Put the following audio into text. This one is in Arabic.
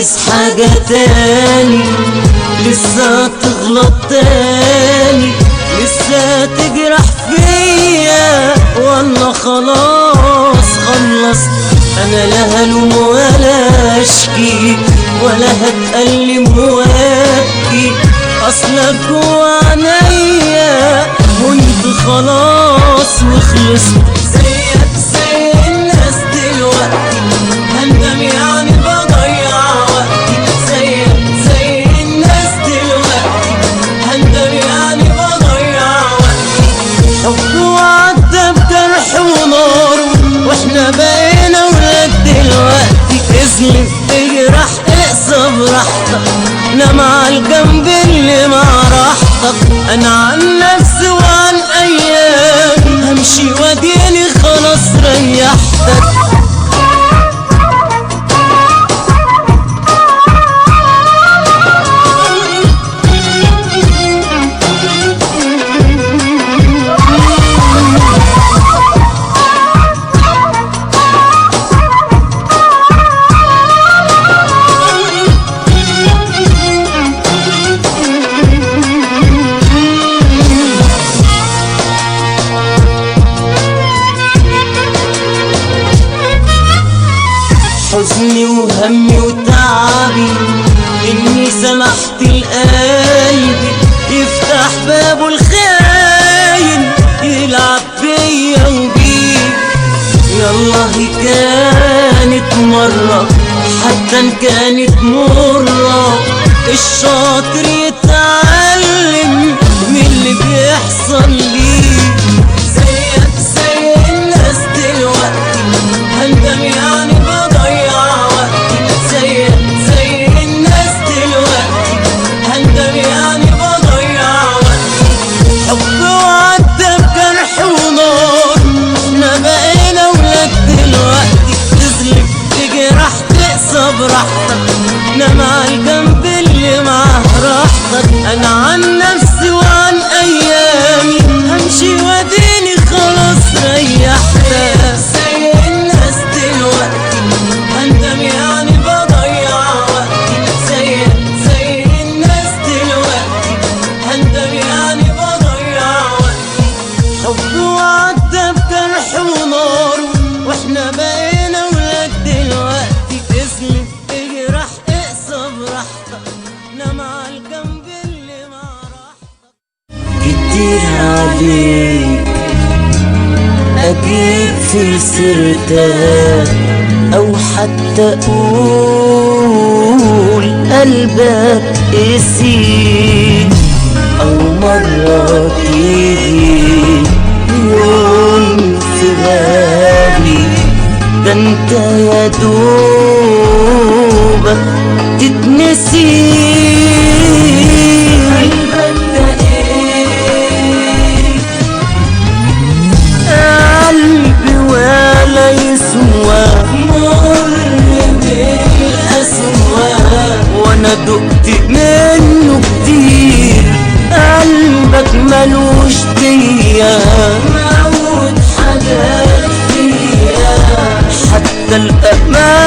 عايز حاجة تاني، لسه تغلط تاني، لسه تجرح فيا والله خلاص خلصت. انا لا هلوم ولا اشكي ولا هتألم وابكي، اصلك جوا عينيا وانت خلاص وخلصت. زيك زي الناس دلوقتي هندم يعني بضيع وقتي، زيك زي الناس دلوقتي هندم يعني بضيع وقتي. حب وعدى بجرح ونار واحنا بقينا ولاد دلوقتي. اسلم اجرح اقسى براحتك، انا مع الجنب اللي مع راحتك. انا عن نفسي وعن ايامي همشي واديني خلاص ريحتك. حزني وهمي وتعبي اني سمحت لقلبي يفتح بابه الخاين يلعب فيا وبيك. يالله كانت مرة حتى ان كانت مرة، الشاطر يتعلم من اللي بيحصل ليه. زيك زي الناس دلوقتي هندم يعني بضيع وقتي، زيك زي الناس دلوقتي هندم يعني بضيع وقتي. حب وعدى بجرح ونار احنا بقينا ولاد دلوقتي. تظلم تجرح تقسى براحتك، انا مع الجنب اللي معاه راحتك. انا عن نفسي وعن ايامي همشي واديني خلاص ريحتك. زي الناس دلوقتي هندم يعني بضيع وقتي، زيك زي الناس دلوقتي هندم يعني بضيع وقتي. حب وعدى بجرح ونار واحنا بقينا ولاد دلوقتي. اسلم اجرح اقسى براحتك، انا مع الجنب اللي مع راحتك. كتير عليك اجيب في سيرتها او حتى اقول قلبك قسي، او مرة تيجي يوم في بالي ده انت يا دوبك تتنسي. قلبك ده ايه قلبي ولا يسوى، مر بالأسوأ وانا دقت منه كتير. قلبك ملوش دية موت حاجات فيا، حتى الأمان